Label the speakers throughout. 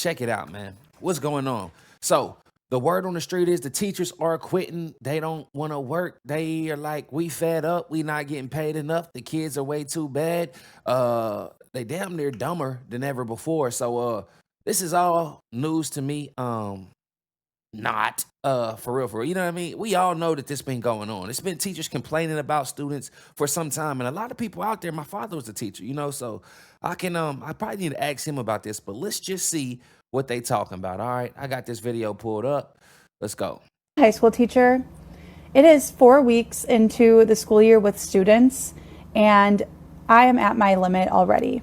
Speaker 1: check it out, man. What's going on? So the word on the street is the teachers are quitting. They don't want to work. They are like, we fed up. We not getting paid enough. The kids are way too bad. They damn near dumber than ever before. So this is all news to me. Not for real, for real. You know what I mean? We all know that this been going on. It's been teachers complaining about students for some time, and a lot of people out there. My father was a teacher, you know, so I can I probably need to ask him about this, but let's just see what they talking about. All right, I got this video pulled up. Let's go.
Speaker 2: High school teacher. It is 4 weeks into the school year with students, and I am at my limit already.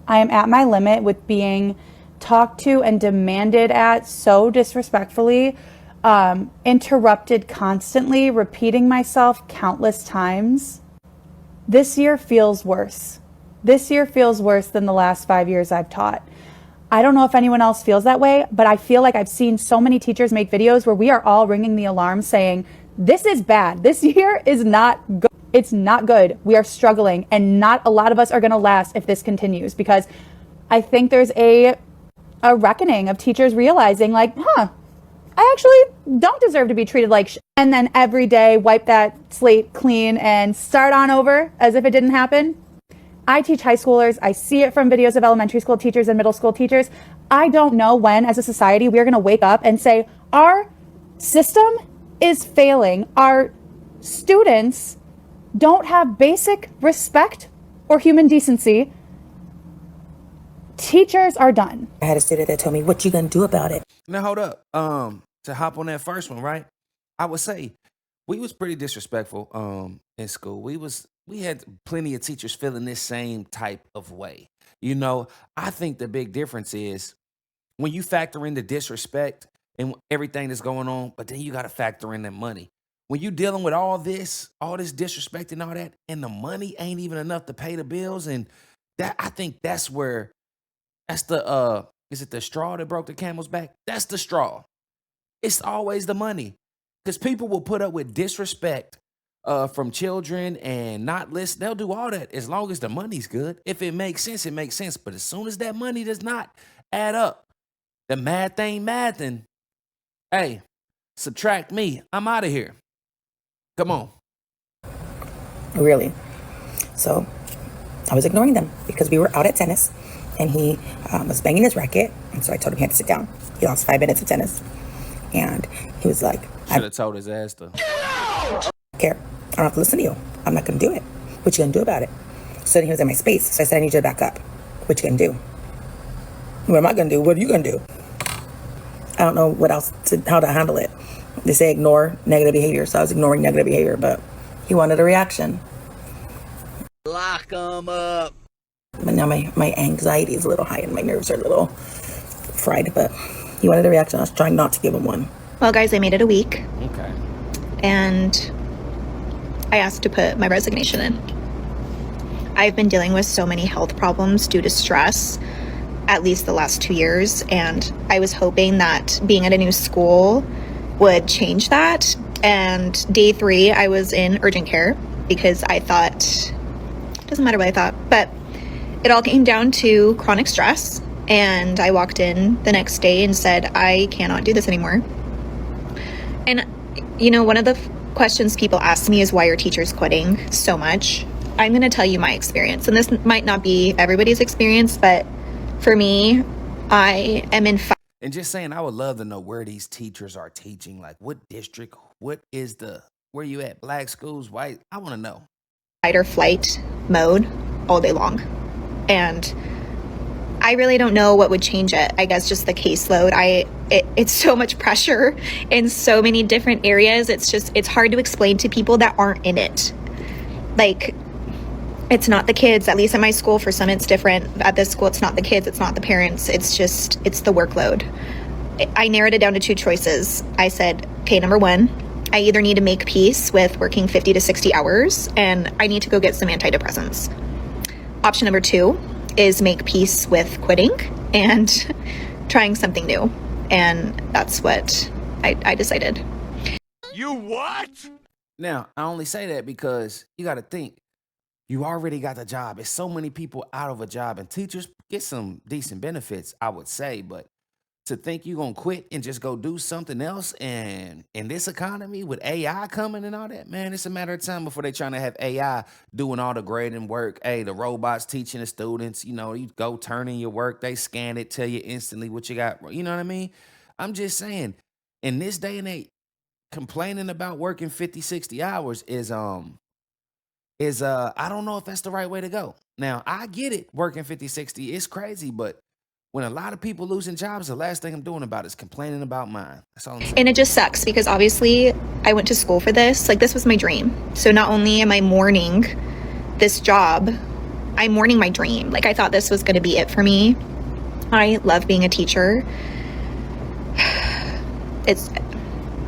Speaker 2: I am at my limit with being talked to and demanded at so disrespectfully, interrupted constantly, repeating myself countless times. This year feels worse. This year feels worse than the last 5 years I've taught. I don't know if anyone else feels that way, but I feel like I've seen so many teachers make videos where we are all ringing the alarm saying, this is bad. This year is not good. It's not good. We are struggling, and not a lot of us are going to last if this continues, because I think there's a reckoning of teachers realizing like, I actually don't deserve to be treated like and then every day wipe that slate clean and start on over as if it didn't happen. I teach high schoolers. I see it from videos of elementary school teachers and middle school teachers. I don't know when, as a society, we're going to wake up and say, our system is failing. Our students don't have basic respect or human decency. Teachers are done.
Speaker 3: I had a student that told me, what you gonna do about it?
Speaker 1: Now hold up. To hop on that first one, right? I would say we was pretty disrespectful in school. We had plenty of teachers feeling this same type of way. You know, I think the big difference is when you factor in the disrespect and everything that's going on, but then you got to factor in the money. When you dealing with all this disrespect and all that, and the money ain't even enough to pay the bills, and that I think that's where that's the is it the straw that broke the camel's back? That's the straw. It's always the money. Because people will put up with disrespect from children and not listen. They'll do all that as long as the money's good. If it makes sense, it makes sense. But as soon as that money does not add up, the math ain't mathing. Hey, subtract me. I'm out of here. Come on.
Speaker 3: Really? So I was ignoring them because we were out at tennis, and he was banging his racket, and so I told him he had to sit down. He lost 5 minutes of tennis, and he was like,
Speaker 1: Should have told his ass to.
Speaker 3: I don't care. I don't have to listen to you. I'm not going to do it. What you going to do about it? So then he was in my space. So I said, I need you to back up. What you going to do? What am I going to do? What are you going to do? I don't know how to handle it. They say ignore negative behavior. So I was ignoring negative behavior, but he wanted a reaction.
Speaker 4: Lock him up.
Speaker 3: But now my anxiety is a little high and my nerves are a little fried, but he wanted a reaction. I was trying not to give him one.
Speaker 5: Well, guys, I made it a week.
Speaker 1: Okay.
Speaker 5: And I asked to put my resignation in. I've been dealing with so many health problems due to stress, at least the last 2 years, and I was hoping that being at a new school would change that. And day 3, I was in urgent care because I thought, doesn't matter what I thought, but it all came down to chronic stress. And I walked in the next day and said, I cannot do this anymore. And, you know, one of the questions people ask me is why are teachers quitting so much? I'm going to tell you my experience. And this might not be everybody's experience, but for me, I am in
Speaker 1: And just saying, I would love to know where these teachers are teaching. Like, what district? Where you at? Black schools, white? I want to know.
Speaker 5: fight or flight mode all day long. And I really don't know what would change it. I guess just the caseload. It's so much pressure in so many different areas. It's hard to explain to people that aren't in it. Like, it's not the kids, at least at my school. For some, it's different. At this school, it's not the kids, it's not the parents. It's the workload. I narrowed it down to 2 choices. I said, okay, number 1, I either need to make peace with working 50 to 60 hours, and I need to go get some antidepressants. Option number 2 is make peace with quitting and trying something new. And that's what I decided.
Speaker 4: You what?
Speaker 1: Now, I only say that because you got to think, you already got the job. There's so many people out of a job, and teachers get some decent benefits, I would say, but to think you're gonna quit and just go do something else. And in this economy with AI coming and all that, man, it's a matter of time before they trying to have AI doing all the grading work. Hey, the robots teaching the students, you go turn in your work, they scan it, tell you instantly what you got. You know what I mean? I'm just saying, in this day and age, complaining about working 50, 60 hours is I don't know if that's the right way to go. Now, I get it, working 50, 60, it's crazy, but when a lot of people losing jobs, the last thing I'm doing about it is complaining about mine. That's all I'm saying.
Speaker 5: And it just sucks because obviously I went to school for this. Like, this was my dream. So not only am I mourning this job, I'm mourning my dream. Like, I thought this was going to be it for me. I love being a teacher.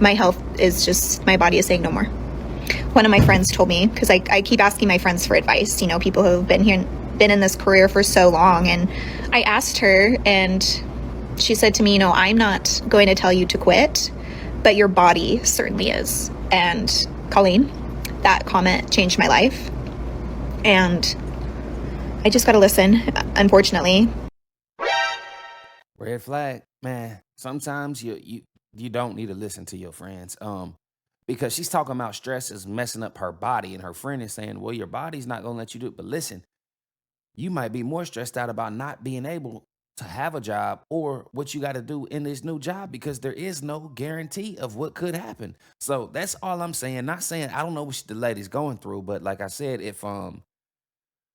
Speaker 5: My health is just, my body is saying no more. One of my friends told me, because I keep asking my friends for advice, people who have been in this career for so long, and I asked her, and she said to me, I'm not going to tell you to quit, but your body certainly is. And Colleen, that comment changed my life, and I just got to listen, unfortunately.
Speaker 1: Red flag, man. Sometimes you don't need to listen to your friends. Because she's talking about stress is messing up her body, and her friend is saying, well, your body's not gonna let you do it. But listen, you might be more stressed out about not being able to have a job or what you got to do in this new job, because there is no guarantee of what could happen. So that's all I'm saying. Not saying I don't know what the lady's going through, but like I said, if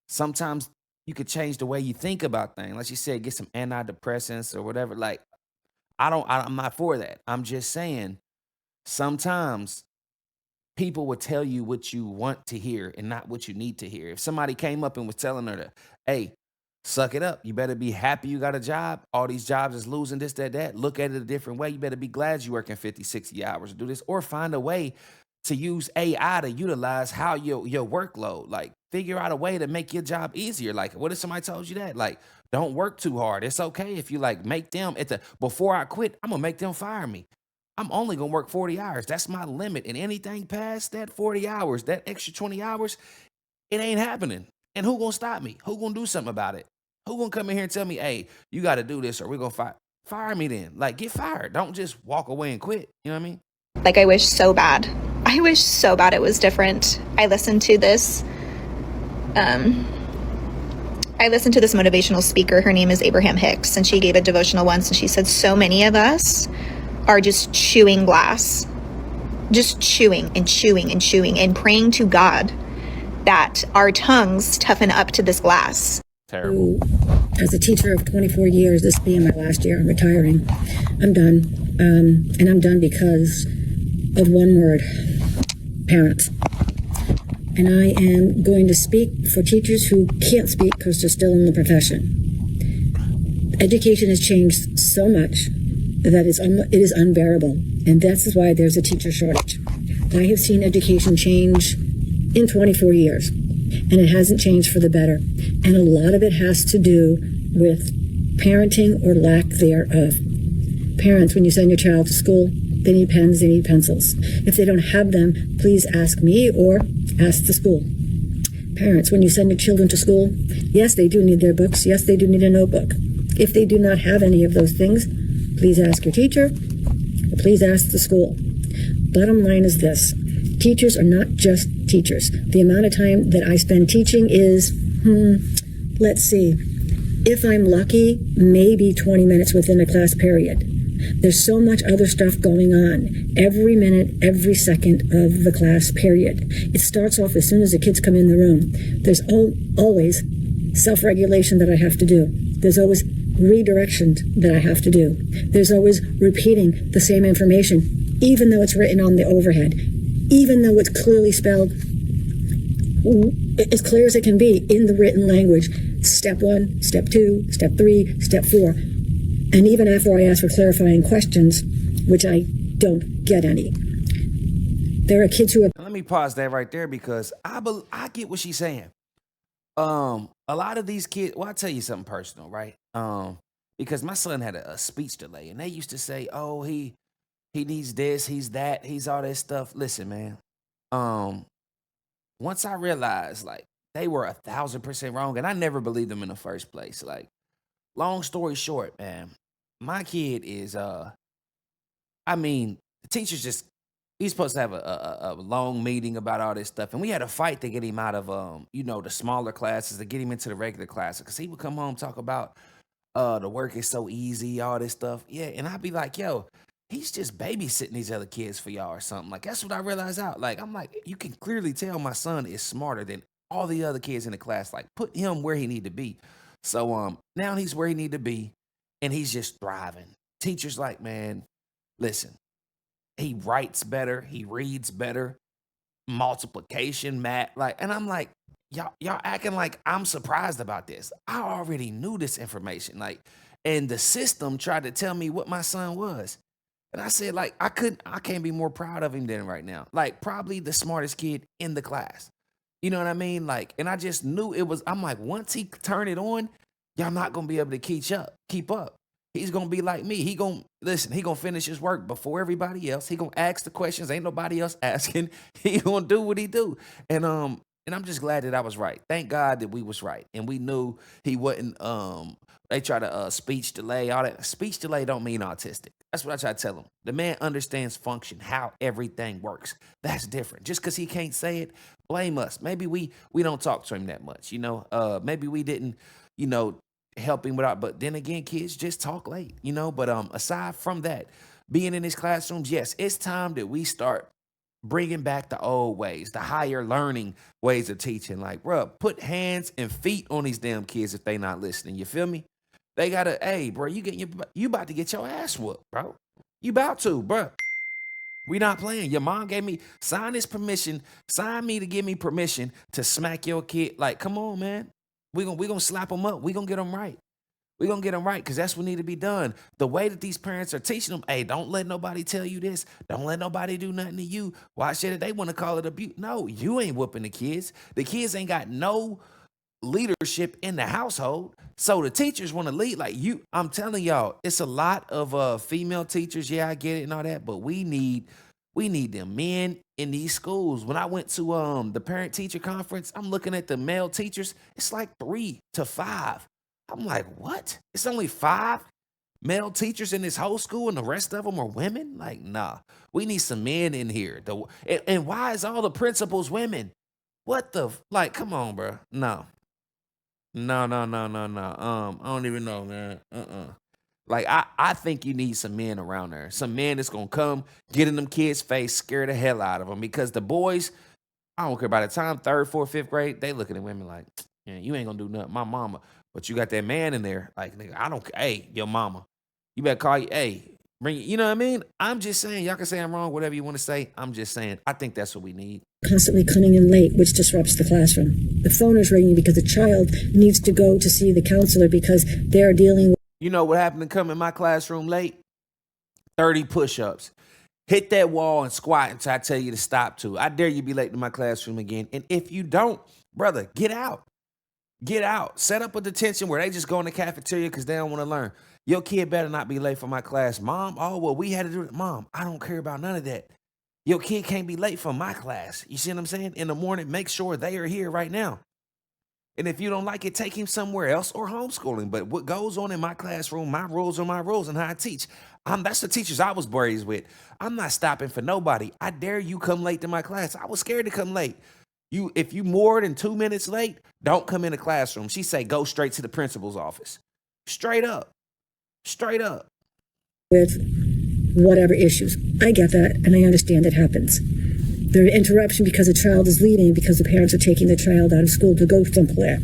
Speaker 1: sometimes you could change the way you think about things. Like she said, get some antidepressants or whatever. Like I'm not for that. I'm just saying sometimes people will tell you what you want to hear and not what you need to hear. If somebody came up and was telling her to, hey, suck it up, you better be happy you got a job. All these jobs is losing this, that. Look at it a different way. You better be glad you're working 50, 60 hours to do this, or find a way to use AI to utilize how your workload. Like, figure out a way to make your job easier. Like, what if somebody told you that? Like, don't work too hard. It's okay if you make them before I quit, I'm gonna make them fire me. I'm only gonna work 40 hours. That's my limit. And anything past that 40 hours, that extra 20 hours, it ain't happening. And who gonna stop me? Who gonna do something about it? Who gonna come in here and tell me, hey, you gotta do this or we're gonna fire me then? Like, get fired. Don't just walk away and quit. You know what I mean?
Speaker 5: Like, I wish so bad. I wish so bad it was different. I listened to this motivational speaker. Her name is Abraham Hicks, and she gave a devotional once, and she said, so many of us are just chewing glass, just chewing and chewing and chewing and praying to God that our tongues toughen up to this glass.
Speaker 1: Terrible.
Speaker 3: As a teacher of 24 years, this being my last year, I'm retiring. I'm done. And I'm done because of one word: parents. And I am going to speak for teachers who can't speak because they're still in the profession. Education has changed so much that it is unbearable, and that's why there's a teacher shortage. I have seen education change in 24 years, and it hasn't changed for the better. And a lot of it has to do with parenting or lack thereof. Parents, when you send your child to school, they need pens, they need pencils. If they don't have them, please ask me or ask the school. Parents, when you send your children to school, yes, they do need their books. Yes, they do need a notebook. If they do not have any of those things, please ask your teacher, or please ask the school. Bottom line is this: teachers are not just teachers. The amount of time that I spend teaching is, let's see, if I'm lucky, maybe 20 minutes within a class period. There's so much other stuff going on every minute, every second of the class period. It starts off as soon as the kids come in the room. There's always self-regulation that I have to do. There's always redirection that I have to do. There's always repeating the same information, even though it's written on the overhead, even though it's clearly spelled as clear as it can be in the written language. Step 1, step 2, step 3, step 4. And even after I ask for clarifying questions, which I don't get any, there are kids who have...
Speaker 1: Let me pause that right there, because I get what she's saying. A lot of these kids, well, I'll tell you something personal, right? Because my son had a speech delay, and they used to say, oh, he needs this, he's that, he's all that stuff. Listen, man, once I realized, they were 1,000% wrong, and I never believed them in the first place. Long story short, man, my kid is I mean, the teachers just he's supposed to have a long meeting about all this stuff, and we had a fight to get him out of the smaller classes to get him into the regular classes because he would come home talk about the work is so easy, all this stuff. Yeah, and I'd be like, yo, he's just babysitting these other kids for y'all or something. Like that's what I realized out. Like I'm like, you can clearly tell my son is smarter than all the other kids in the class. Like put him where he need to be. So now he's where he need to be, and he's just thriving. Teachers like, man, listen, he writes better, he reads better, multiplication, math, like, and I'm like, y'all acting like I'm surprised about this. I already knew this information, like, and the system tried to tell me what my son was, and I said, like, I can't be more proud of him than right now. Like, probably the smartest kid in the class. You know what I mean? Like, and I just knew it was. I'm like, once he turn it on, y'all not gonna be able to keep up. He's gonna be like me. He gonna finish his work before everybody else. He gonna ask the questions. Ain't nobody else asking. He gonna do what he do. And I'm just glad that I was right. Thank God that we was right. And we knew he wasn't they try to speech delay, all that. Speech delay don't mean autistic. That's what I try to tell him. The man understands function, how everything works. That's different. Just because he can't say it, blame us. Maybe we don't talk to him that much, maybe we didn't, help him without, but then again, kids just talk late, but aside from that, being in his classrooms, yes, it's time that we start bringing back the old ways, the higher learning ways of teaching. Like, bro, put hands and feet on these damn kids if they not listening. You feel me? They gotta, hey, bro, you about to get your ass whooped, bro. You about to, bro. We not playing. Your mom gave me, sign me to give me permission to smack your kid. Like, come on, man. We gonna slap them up. We gonna get them right. We gonna get them right because that's what need to be done. The way that these parents are teaching them, hey, don't let nobody tell you this. Don't let nobody do nothing to you. Why should it? They want to call it abuse. No, you ain't whooping the kids. The kids ain't got no leadership in the household. So the teachers want to lead. Like I'm telling y'all, it's a lot of female teachers. Yeah, I get it and all that, but we need them men in these schools. When I went to the parent teacher conference, I'm looking at the male teachers. It's like 3 to 5. I'm like, what? It's only 5 male teachers in this whole school and the rest of them are women? Like, nah, we need some men in here. And why is all the principals women? What the, like, come on, bro. No. I don't even know, man. Like, I think you need some men around there. Some men that's going to come, get in them kids' face, scare the hell out of them. Because the boys, I don't care, by the time 3rd, 4th, 5th grade, they looking at women like, yeah, you ain't going to do nothing. My mama. But you got that man in there. Like, nigga, I don't, hey, your mama. You better call you, hey, bring you know what I mean? I'm just saying, y'all can say I'm wrong, whatever you want to say. I'm just saying, I think that's what we need.
Speaker 6: Constantly coming in late, which disrupts the classroom. The phone is ringing because the child needs to go to see the counselor because they're dealing with.
Speaker 1: You know what happened to come in my classroom late? 30 push-ups. Hit that wall and squat until I tell you to stop to. I dare you be late to my classroom again. And if you don't, brother, get out. Get out. Set up a detention where they just go in the cafeteria because they don't want to learn. Your kid better not be late for my class. Mom, oh, well, we had to do it. Mom, I don't care about none of that. Your kid can't be late for my class. You see what I'm saying? In the morning, make sure they are here right now. And if you don't like it, take him somewhere else or homeschooling. But what goes on in my classroom, my rules are my rules and how I teach. That's the teachers I was raised with. I'm not stopping for nobody. I dare you come late to my class. I was scared to come late. If you more than 2 minutes late, don't come in the classroom. She say, go straight to the principal's office. Straight up. Straight up.
Speaker 6: With whatever issues. I get that, and I understand it happens. There's interruption because a child is leaving because the parents are taking the child out of school to go somewhere.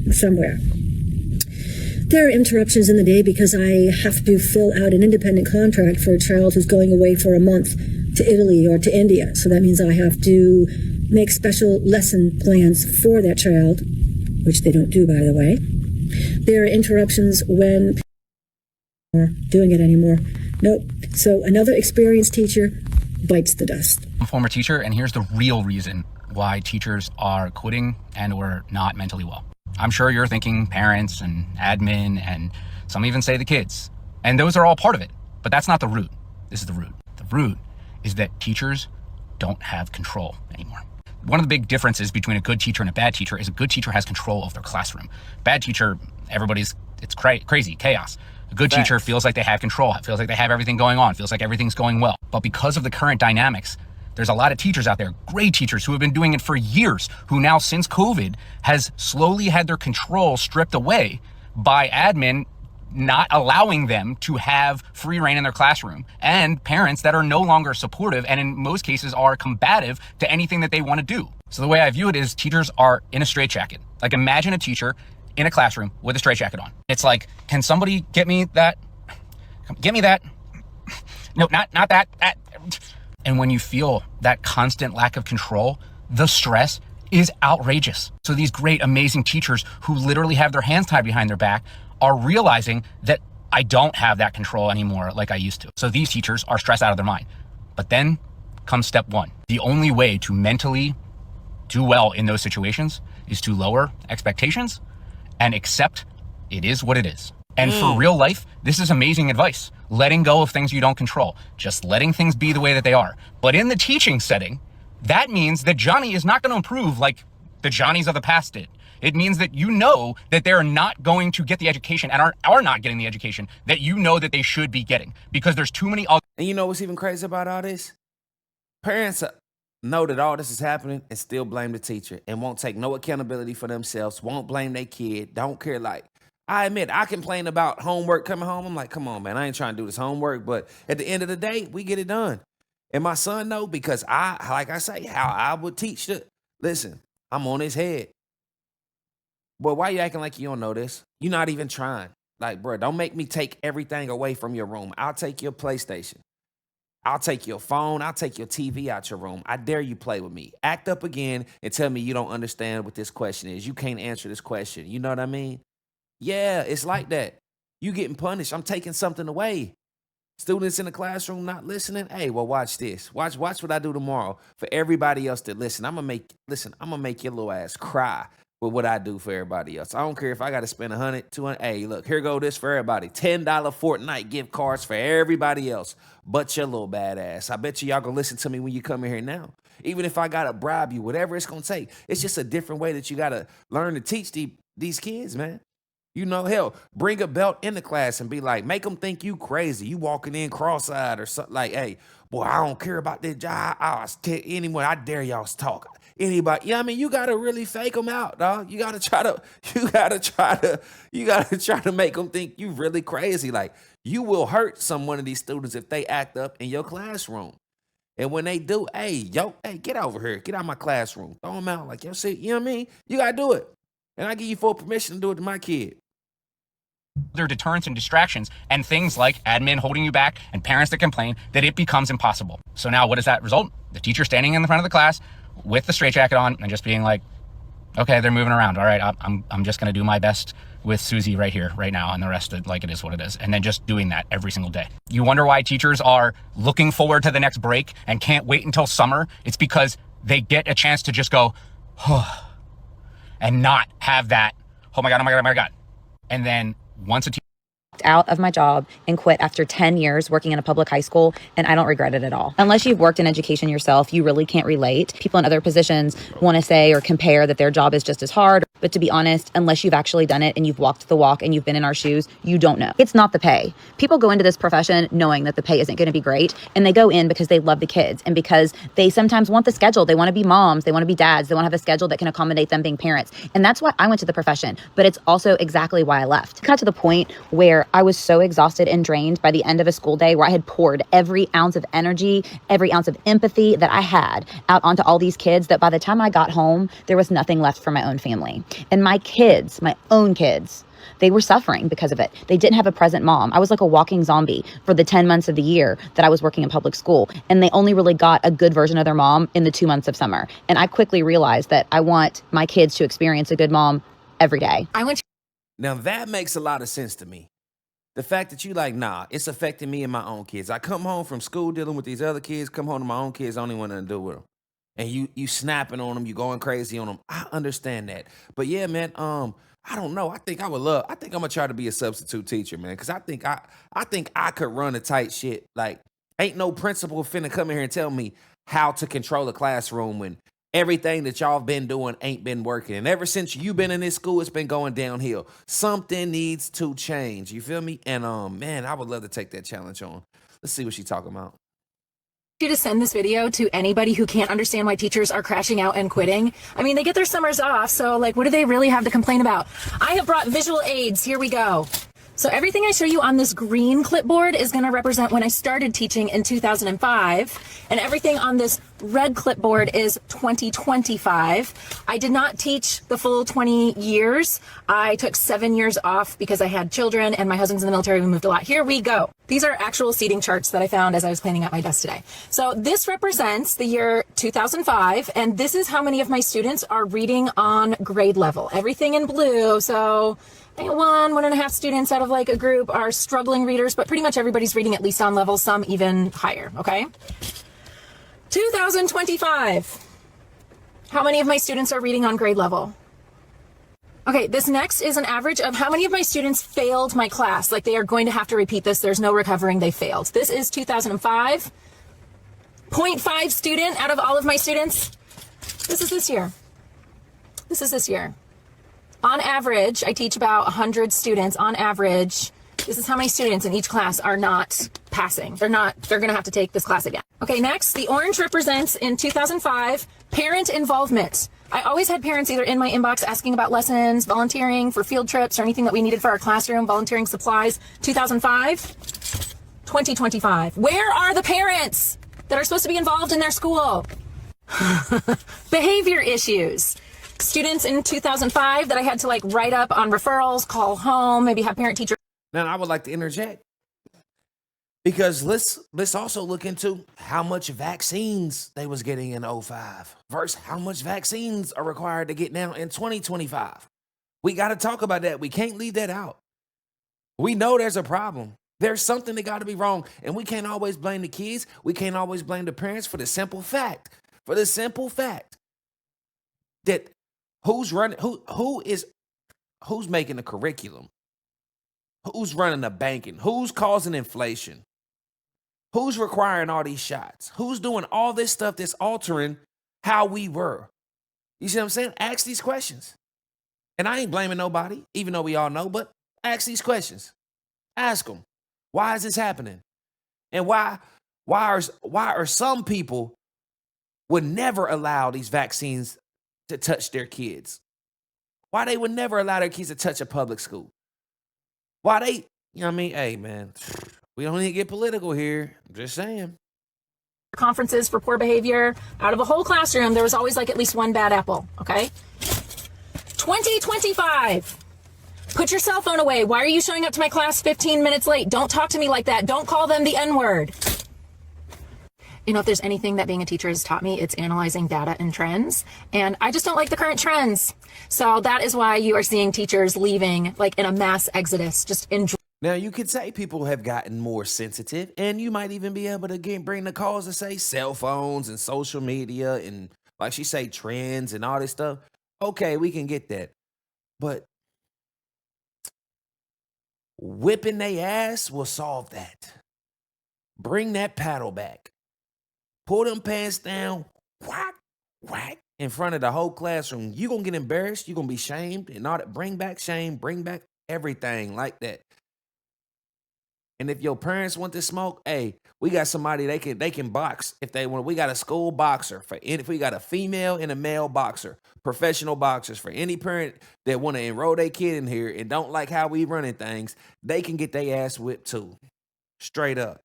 Speaker 6: There are interruptions in the day because I have to fill out an independent contract for a child who's going away for a month to Italy or to India. So that means I have to make special lesson plans for that child, which they don't do, by the way. There are interruptions when doing it anymore. Nope. So another experienced teacher bites the dust.
Speaker 7: I'm a former teacher, and here's the real reason why teachers are quitting and or not mentally well. I'm sure you're thinking parents and admin, and some even say the kids. And those are all part of it. But that's not the root. This is the root. The root is that teachers don't have control anymore. One of the big differences between a good teacher and a bad teacher is a good teacher has control of their classroom. Bad teacher, it's crazy, chaos. A good teacher
Speaker 1: Facts.
Speaker 7: feels like they have control, feels like they have everything going on, feels like everything's going well. But because of the current dynamics, there's a lot of teachers out there, great teachers who have been doing it for years, who now since COVID has slowly had their control stripped away by admin not allowing them to have free reign in their classroom, and parents that are no longer supportive and in most cases are combative to anything that they want to do. So the way I view it is teachers are in a straitjacket. Like, imagine a teacher in a classroom with a straitjacket on. It's like, can somebody get me that? Get me that. No, not that. And when you feel that constant lack of control, the stress is outrageous. So these great, amazing teachers who literally have their hands tied behind their back are realizing that I don't have that control anymore like I used to. So these teachers are stressed out of their mind. But then comes step one. The only way to mentally do well in those situations is to lower expectations and accept it is what it is. And for real life, this is amazing advice. Letting go of things you don't control, just letting things be the way that they are. But in the teaching setting, that means that Johnny is not going to improve like the Johnnies of the past did. It means that you know that they're not going to get the education and are not getting the education that you know that they should be getting, because there's too many other.
Speaker 1: And you know what's even crazy about all this? Parents know that all this is happening and still blame the teacher and won't take no accountability for themselves, won't blame their kid, don't care. Like, I admit, I complain about homework coming home. I'm like, come on, man, I ain't trying to do this homework. But at the end of the day, we get it done. And my son know, because like I say, how I would teach listen, I'm on his head. But why you acting like you don't know this? You're not even trying. Like, bro, don't make me take everything away from your room. I'll take your PlayStation. I'll take your phone. I'll take your TV out your room. I dare you play with me. Act up again and tell me you don't understand what this question is. You can't answer this question. You know what I mean? Yeah, it's like that. You getting punished. I'm taking something away. Students in the classroom not listening. Hey, well, watch this. Watch what I do tomorrow. For everybody else to listen, I'm gonna make your little ass cry with what I do for everybody else. I don't care if I got to spend 100, 200. Hey, look, here go this for everybody. $10 Fortnite gift cards for everybody else but your little badass. I bet y'all gonna listen to me when you come in here now. Even if I got to bribe you, whatever it's going to take. It's just a different way that you got to learn to teach these kids, man. You know, hell, bring a belt in the class and be like, make them think you crazy. You walking in cross-eyed or something like, hey, boy, I don't care about this job. I'll tell anyone, I dare y'all to talk. Anybody, yeah, I mean, you gotta really fake them out, dog. You gotta try to make them think you really crazy. Like, you will hurt one of these students if they act up in your classroom. And when they do, hey, get over here, get out of my classroom, throw them out. Like, yo, see, you know what I mean? You gotta do it, and I give you full permission to do it to my kid.
Speaker 7: There are deterrents and distractions and things like admin holding you back and parents that complain that it becomes impossible. So now what does that result? The teacher standing in the front of the class with the straitjacket on and just being like, okay, they're moving around. All right, I'm just going to do my best with Susie right here, right now, and the rest of it, like, it is what it is. And then just doing that every single day. You wonder why teachers are looking forward to the next break and can't wait until summer? It's because they get a chance to just go, oh, and not have that, oh my God. And then once a
Speaker 8: out of my job and quit after 10 years working in a public high school, and I don't regret it at all. Unless you've worked in education yourself, you really can't relate. People in other positions want to say or compare that their job is just as hard, but to be honest, unless you've actually done it and you've walked the walk and you've been in our shoes, you don't know. It's not the pay. People go into this profession knowing that the pay isn't going to be great, and they go in because they love the kids and because they sometimes want the schedule. They want to be moms, they want to be dads, they want to have a schedule that can accommodate them being parents. And that's why I went to the profession, but it's also exactly why I left. It got to the point where I was so exhausted and drained by the end of a school day, where I had poured every ounce of energy, every ounce of empathy that I had out onto all these kids, that by the time I got home, there was nothing left for my own family. And my kids, my own kids, they were suffering because of it. They didn't have a present mom. I was like a walking zombie for the 10 months of the year that I was working in public school. And they only really got a good version of their mom in the 2 months of summer. And I quickly realized that I want my kids to experience a good mom every day.
Speaker 1: Now that makes a lot of sense to me. The fact that you like, nah, it's affecting me and my own kids. I come home from school dealing with these other kids, come home to my own kids, I don't even want nothing to do with them. And you snapping on them, you going crazy on them. I understand that. But yeah, man, I don't know. I think I'm gonna try to be a substitute teacher, man. Cause I think I could run a tight shit. Like, ain't no principal finna come in here and tell me how to control a classroom when everything that y'all been doing ain't been working. And ever since you been in this school, it's been going downhill. Something needs to change. You feel me? And man, I would love to take that challenge on. Let's see what she's talking about.
Speaker 9: You to send this video to anybody who can't understand why teachers are crashing out and quitting. I mean, they get their summers off, so like, what do they really have to complain about? I have brought visual aids. Here we go. So everything I show you on this green clipboard is going to represent when I started teaching in 2005, and everything on this red clipboard is 2025. I did not teach the full 20 years. I took 7 years off because I had children and my husband's in the military. We moved a lot. Here we go. These are actual seating charts that I found as I was cleaning out my desk today. So this represents the year 2005, and this is how many of my students are reading on grade level. Everything in blue. So 1.5 students out of like a group are struggling readers, but pretty much everybody's reading at least on level, some even higher, okay? 2025. How many of my students are reading on grade level? Okay, this next is an average of how many of my students failed my class. Like they are going to have to repeat this. There's no recovering. They failed. This is 2005. 0.5 student out of all of my students. This is this year. This is this year. On average, I teach about 100 students. On average, this is how many students in each class are not passing. They're going to have to take this class again. Okay, next, the orange represents in 2005, parent involvement. I always had parents either in my inbox asking about lessons, volunteering for field trips, or anything that we needed for our classroom, volunteering supplies. 2005, 2025. Where are the parents that are supposed to be involved in their school? Behavior issues. Students in 2005 that I had to like write up on referrals, call home, maybe have parent teacher.
Speaker 1: Now, I would like to interject because let's also look into how much vaccines they was getting in 05 versus how much vaccines are required to get now in 2025. We got to talk about that. We can't leave that out. We know there's a problem. There's something that got to be wrong, and we can't always blame the kids. We can't always blame the parents for the simple fact that who's making the curriculum? Who's running the banking? Who's causing inflation? Who's requiring all these shots? Who's doing all this stuff that's altering how we were? You see what I'm saying? Ask these questions. And I ain't blaming nobody, even though we all know, but ask these questions. Ask them. Why is this happening? And why are some people would never allow these vaccines to touch their kids? Why they would never allow their kids to touch a public school? Why they, you know what I mean? Hey, man, we don't need to get political here. I'm just saying.
Speaker 9: Conferences for poor behavior. Out of a whole classroom, there was always like at least one bad apple, okay? 2025. Put your cell phone away. Why are you showing up to my class 15 minutes late? Don't talk to me like that. Don't call them the N-word. You know, if there's anything that being a teacher has taught me, it's analyzing data and trends. And I just don't like the current trends. So that is why you are seeing teachers leaving like in a mass exodus, just in.
Speaker 1: Now, you could say people have gotten more sensitive, and you might even be able to bring the cause to say cell phones and social media and, like she say, trends and all this stuff. Okay, we can get that. But whipping they ass will solve that. Bring that paddle back. Pull them pants down, whack, whack, in front of the whole classroom. You're going to get embarrassed. You're going to be shamed and all that. Bring back shame. Bring back everything like that. And if your parents want to smoke, hey, we got somebody they can box if they want. We got a school boxer if we got a female and a male boxer, professional boxers. For any parent that want to enroll their kid in here and don't like how we running things, they can get their ass whipped too. Straight up.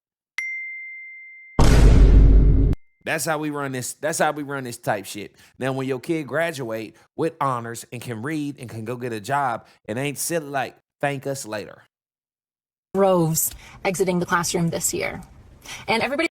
Speaker 1: That's how we run this. That's how we run this type shit. Now, when your kid graduate with honors and can read and can go get a job, it ain't silly like thank us later.
Speaker 9: Droves exiting the classroom this year. And everybody.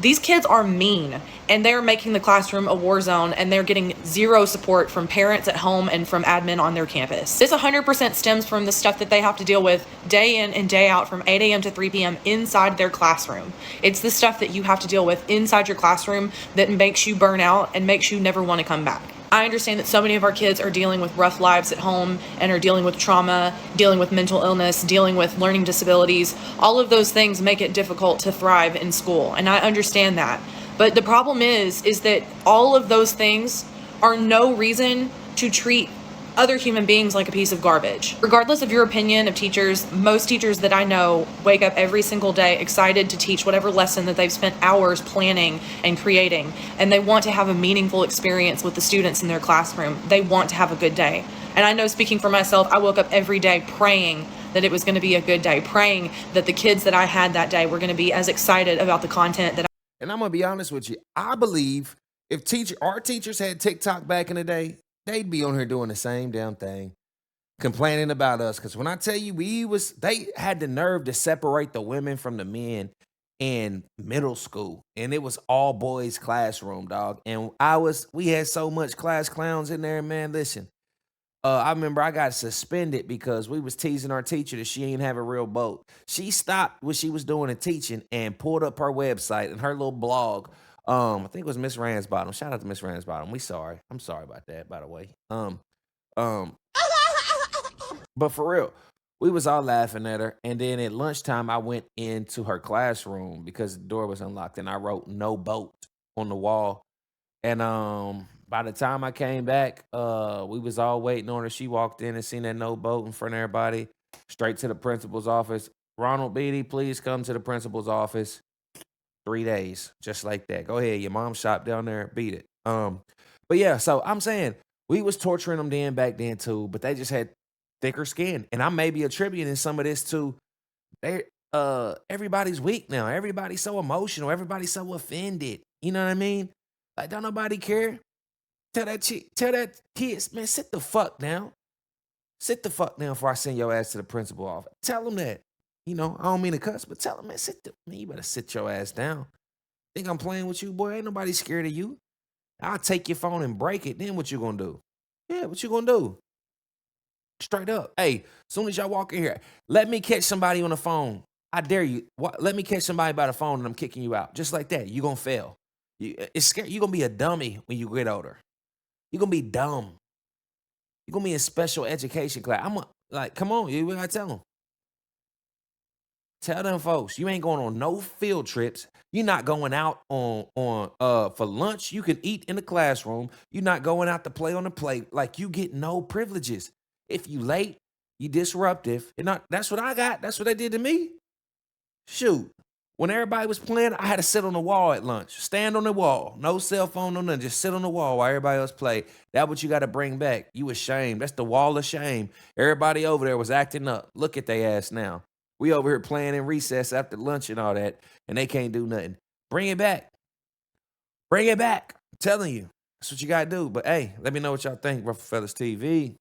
Speaker 10: These kids are mean, and they're making the classroom a war zone, and they're getting zero support from parents at home and from admin on their campus. This 100% stems from the stuff that they have to deal with day in and day out from 8 a.m. to 3 p.m. inside their classroom. It's the stuff that you have to deal with inside your classroom that makes you burn out and makes you never want to come back. I understand that so many of our kids are dealing with rough lives at home and are dealing with trauma, dealing with mental illness, dealing with learning disabilities. All of those things make it difficult to thrive in school, and I understand that. But the problem is that all of those things are no reason to treat other human beings like a piece of garbage. Regardless of your opinion of teachers, most teachers that I know wake up every single day excited to teach whatever lesson that they've spent hours planning and creating, and they want to have a meaningful experience with the students in their classroom. They want to have a good day. And I know, speaking for myself, I woke up every day praying that it was going to be a good day, praying that the kids that I had that day were going to be as excited about the content that
Speaker 1: And I'm gonna be honest with you. I believe if our teachers had TikTok back in the day, they'd be on here doing the same damn thing, complaining about us. Because when I tell you, they had the nerve to separate the women from the men in middle school, and it was all boys classroom, dog. And we had so much class clowns in there, man. Listen, I remember I got suspended because we was teasing our teacher that she ain't have a real boat. She stopped what she was doing and teaching and pulled up her website and her little blog. I think it was Miss Ransbottom. Shout out to Miss Ransbottom. I'm sorry about that, by the way. But for real, we was all laughing at her. And then at lunchtime, I went into her classroom because the door was unlocked, and I wrote "no boat" on the wall. And by the time I came back, we was all waiting on her. She walked in and seen that "no boat" in front of everybody, straight to the principal's office. Ronald Beatty, please come to the principal's office. 3 days, just like that. Go ahead, your mom's shop down there, beat it. But yeah, so I'm saying we was torturing them back then too, but they just had thicker skin. And I may be attributing some of this to everybody's weak now. Everybody's so emotional. Everybody's so offended. You know what I mean? Like, don't nobody care. Tell that kids, man, sit the fuck down. Sit the fuck down before I send your ass to the principal office. Tell them that. You know, I don't mean to cuss, but tell them, man, you better sit your ass down. Think I'm playing with you, boy? Ain't nobody scared of you. I'll take your phone and break it. Then what you gonna do? Yeah, what you gonna do? Straight up. Hey, as soon as y'all walk in here, let me catch somebody on the phone. I dare you. Let me catch somebody by the phone and I'm kicking you out. Just like that. You gonna fail. It's scary. You're gonna be a dummy when you get older. You're gonna be dumb. You're gonna be in special education class. Come on, you gotta tell them. Tell them folks, you ain't going on no field trips. You're not going out for lunch. You can eat in the classroom. You're not going out to play on the plate. Like, you get no privileges. If you late, you disruptive. That's what I got. That's what they did to me. Shoot. When everybody was playing, I had to sit on the wall at lunch. Stand on the wall. No cell phone, no nothing. Just sit on the wall while everybody else played. That's what you got to bring back. You ashamed. That's the wall of shame. Everybody over there was acting up. Look at their ass now. We over here playing in recess after lunch and all that, and they can't do nothing. Bring it back. Bring it back. I'm telling you. That's what you got to do. But, hey, let me know what y'all think. Ruffle Feathers TV.